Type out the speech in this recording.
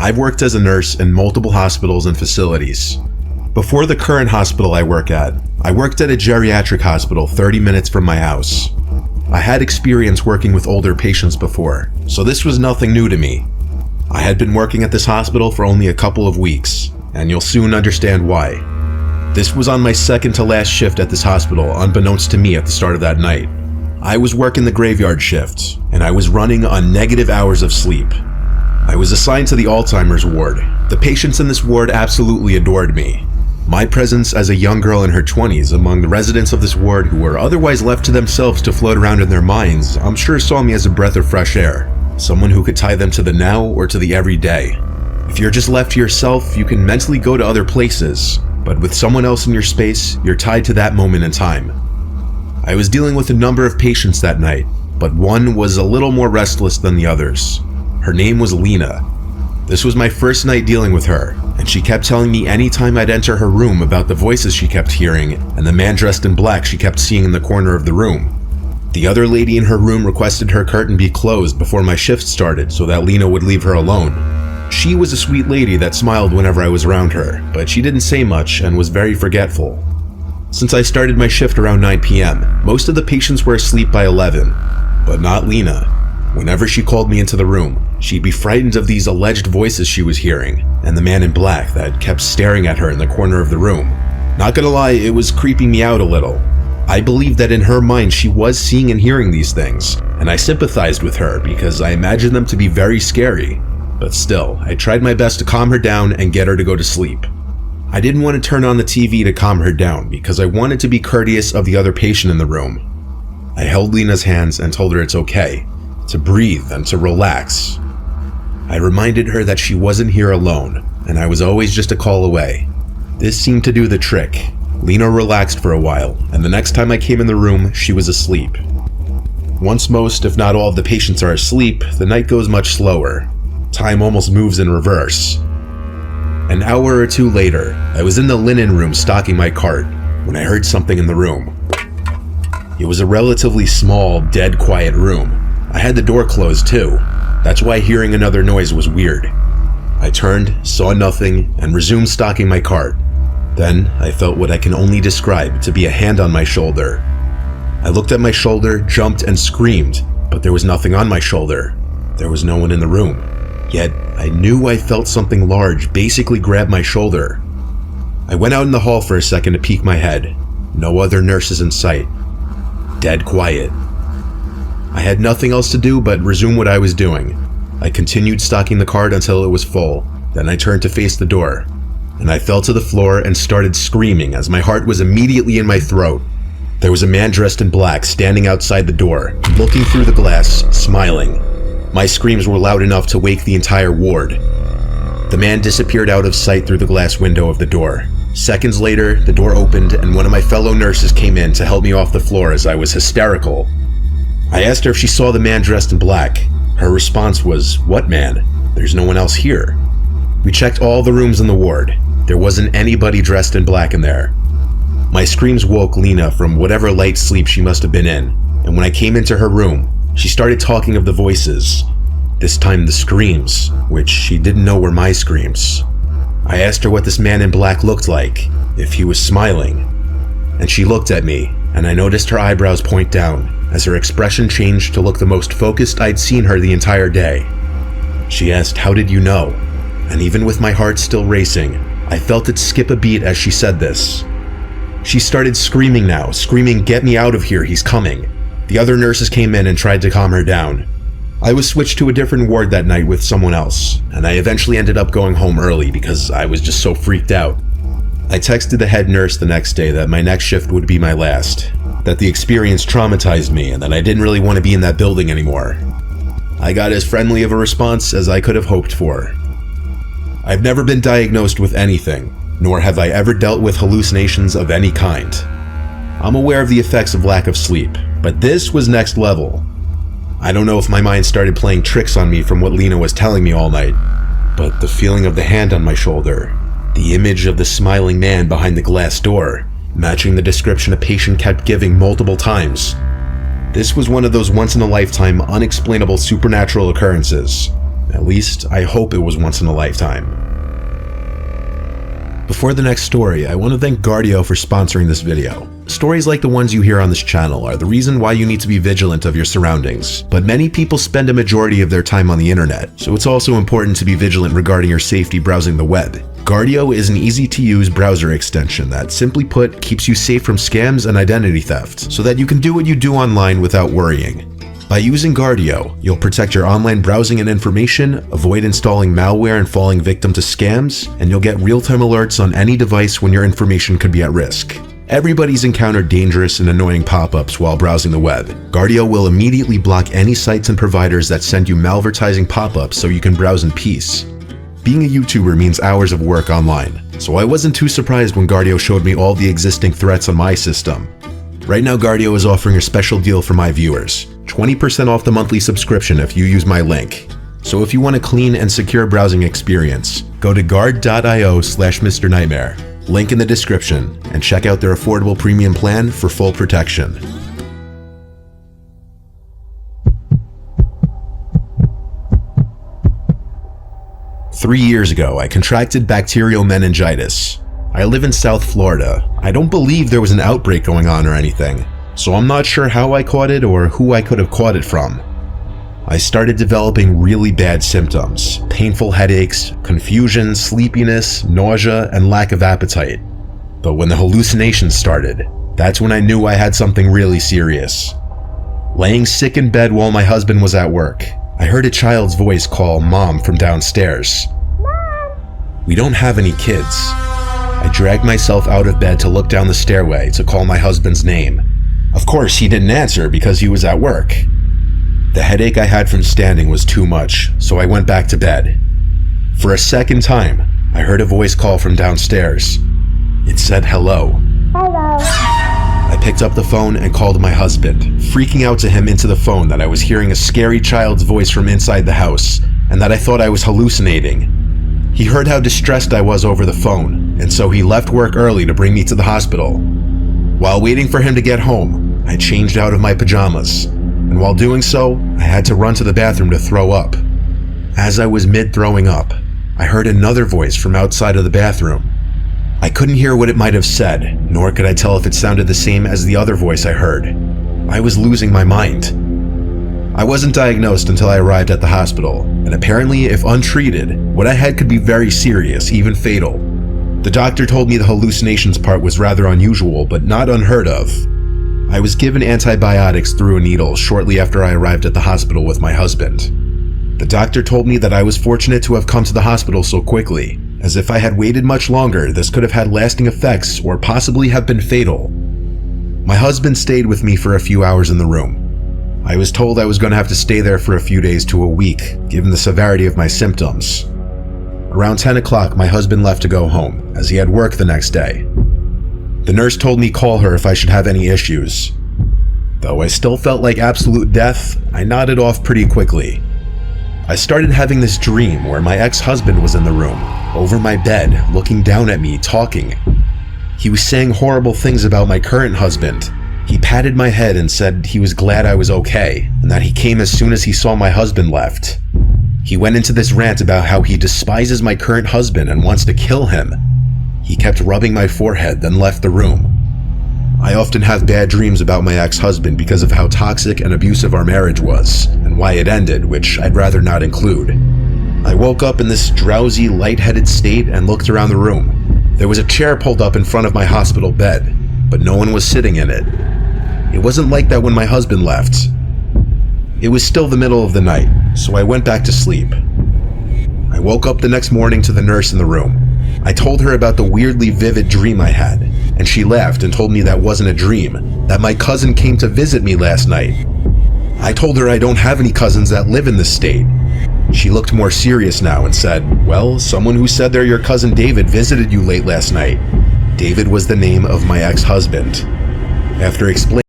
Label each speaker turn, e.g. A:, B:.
A: I've worked as a nurse in multiple hospitals and facilities. Before the current hospital I work at, I worked at a geriatric hospital 30 minutes from my house. I had experience working with older patients before, so this was nothing new to me. I had been working at this hospital for only a couple of weeks, and you'll soon understand why. This was on my second to last shift at this hospital, unbeknownst to me at the start of that night. I was working the graveyard shift, and I was running on negative hours of sleep. I was assigned to the Alzheimer's ward. The patients in this ward absolutely adored me. My presence as a young girl in her 20s among the residents of this ward who were otherwise left to themselves to float around in their minds, I'm sure saw me as a breath of fresh air, someone who could tie them to the now or to the everyday. If you're just left to yourself, you can mentally go to other places, but with someone else in your space, you're tied to that moment in time. I was dealing with a number of patients that night, but one was a little more restless than the others. Her name was Lena. This was my first night dealing with her, and she kept telling me anytime I'd enter her room about the voices she kept hearing and the man dressed in black she kept seeing in the corner of the room. The other lady in her room requested her curtain be closed before my shift started so that Lena would leave her alone. She was a sweet lady that smiled whenever I was around her, but she didn't say much and was very forgetful. Since I started my shift around 9 p.m., most of the patients were asleep by 11, but not Lena. Whenever she called me into the room, she'd be frightened of these alleged voices she was hearing, and the man in black that kept staring at her in the corner of the room. Not gonna lie, it was creeping me out a little. I believed that in her mind she was seeing and hearing these things, and I sympathized with her because I imagined them to be very scary. But still, I tried my best to calm her down and get her to go to sleep. I didn't want to turn on the TV to calm her down because I wanted to be courteous of the other patient in the room. I held Lena's hands and told her it's okay, to breathe and to relax. I reminded her that she wasn't here alone, and I was always just a call away. This seemed to do the trick. Lena relaxed for a while, and the next time I came in the room, she was asleep. Once most, if not all of the patients are asleep, the night goes much slower. Time almost moves in reverse. An hour or two later, I was in the linen room stocking my cart when I heard something in the room. It was a relatively small, dead quiet room. I had the door closed too. That's why hearing another noise was weird. I turned, saw nothing, and resumed stocking my cart. Then I felt what I can only describe to be a hand on my shoulder. I looked at my shoulder, jumped, and screamed, but there was nothing on my shoulder. There was no one in the room. Yet I knew I felt something large basically grab my shoulder. I went out in the hall for a second to peek my head. No other nurses in sight. Dead quiet. I had nothing else to do but resume what I was doing. I continued stocking the cart until it was full. Then I turned to face the door, and I fell to the floor and started screaming as my heart was immediately in my throat. There was a man dressed in black standing outside the door, looking through the glass, smiling. My screams were loud enough to wake the entire ward. The man disappeared out of sight through the glass window of the door. Seconds later, the door opened and one of my fellow nurses came in to help me off the floor as I was hysterical. I asked her if she saw the man dressed in black. Her response was, "What man? There's no one else here." We checked all the rooms in the ward. There wasn't anybody dressed in black in there. My screams woke Lena from whatever light sleep she must have been in, and when I came into her room, she started talking of the voices. This time the screams, which she didn't know were my screams. I asked her what this man in black looked like, if he was smiling. And she looked at me, and I noticed her eyebrows point down, as her expression changed to look the most focused I'd seen her the entire day. She asked, "How did you know?" And even with my heart still racing, I felt it skip a beat as she said this. She started screaming now, screaming, "Get me out of here, he's coming." The other nurses came in and tried to calm her down. I was switched to a different ward that night with someone else, and I eventually ended up going home early because I was just so freaked out. I texted the head nurse the next day that my next shift would be my last, that the experience traumatized me and that I didn't really want to be in that building anymore. I got as friendly of a response as I could have hoped for. I've never been diagnosed with anything, nor have I ever dealt with hallucinations of any kind. I'm aware of the effects of lack of sleep, but this was next level. I don't know if my mind started playing tricks on me from what Lena was telling me all night, but the feeling of the hand on my shoulder, the image of the smiling man behind the glass door, matching the description a patient kept giving multiple times. This was one of those once-in-a-lifetime, unexplainable supernatural occurrences. At least, I hope it was once in a lifetime. Before the next story, I want to thank Guardio for sponsoring this video. Stories like the ones you hear on this channel are the reason why you need to be vigilant of your surroundings, but many people spend a majority of their time on the internet, so it's also important to be vigilant regarding your safety browsing the web. Guardio is an easy-to-use browser extension that, simply put, keeps you safe from scams and identity theft, so that you can do what you do online without worrying. By using Guardio, you'll protect your online browsing and information, avoid installing malware and falling victim to scams, and you'll get real-time alerts on any device when your information could be at risk. Everybody's encountered dangerous and annoying pop-ups while browsing the web. Guardio will immediately block any sites and providers that send you malvertising pop-ups so you can browse in peace. Being a YouTuber means hours of work online, so I wasn't too surprised when Guardio showed me all the existing threats on my system. Right now, Guardio is offering a special deal for my viewers. 20% off the monthly subscription if you use my link. So if you want a clean and secure browsing experience, go to guard.io/Mr. Nightmare, link in the description, and check out their affordable premium plan for full protection. Three years ago, I contracted bacterial meningitis. I live in South Florida. I don't believe there was an outbreak going on or anything, so I'm not sure how I caught it or who I could have caught it from. I started developing really bad symptoms: painful headaches, confusion, sleepiness, nausea, and lack of appetite. But when the hallucinations started, that's when I knew I had something really serious. Laying sick in bed while my husband was at work, I heard a child's voice call Mom from downstairs. Mom! We don't have any kids. I dragged myself out of bed to look down the stairway to call my husband's name. Of course, he didn't answer because he was at work. The headache I had from standing was too much, so I went back to bed. For a second time, I heard a voice call from downstairs. It said hello. Hello. I picked up the phone and called my husband, freaking out to him into the phone that I was hearing a scary child's voice from inside the house, and that I thought I was hallucinating. He heard how distressed I was over the phone, and so he left work early to bring me to the hospital. While waiting for him to get home, I changed out of my pajamas, and while doing so, I had to run to the bathroom to throw up. As I was mid-throwing up, I heard another voice from outside of the bathroom. I couldn't hear what it might have said, nor could I tell if it sounded the same as the other voice I heard. I was losing my mind. I wasn't diagnosed until I arrived at the hospital, and apparently, if untreated, what I had could be very serious, even fatal. The doctor told me the hallucinations part was rather unusual, but not unheard of. I was given antibiotics through a needle shortly after I arrived at the hospital with my husband. The doctor told me that I was fortunate to have come to the hospital so quickly, as if I had waited much longer, this could have had lasting effects or possibly have been fatal. My husband stayed with me for a few hours in the room. I was told I was going to have to stay there for a few days to a week, given the severity of my symptoms. Around 10 o'clock, my husband left to go home, as he had work the next day. The nurse told me call her if I should have any issues. Though I still felt like absolute death, I nodded off pretty quickly. I started having this dream where my ex-husband was in the room, over my bed, looking down at me, talking. He was saying horrible things about my current husband. He patted my head and said he was glad I was okay, and that he came as soon as he saw my husband left. He went into this rant about how he despises my current husband and wants to kill him. He kept rubbing my forehead, then left the room. I often have bad dreams about my ex-husband because of how toxic and abusive our marriage was, and why it ended, which I'd rather not include. I woke up in this drowsy, lightheaded state and looked around the room. There was a chair pulled up in front of my hospital bed, but no one was sitting in it. It wasn't like that when my husband left. It was still the middle of the night, so I went back to sleep. I woke up the next morning to the nurse in the room. I told her about the weirdly vivid dream I had, and she laughed and told me that wasn't a dream, that my cousin came to visit me last night. I told her I don't have any cousins that live in this state. She looked more serious now and said, "Well, someone who said they're your cousin David visited you late last night." David was the name of my ex-husband. After explaining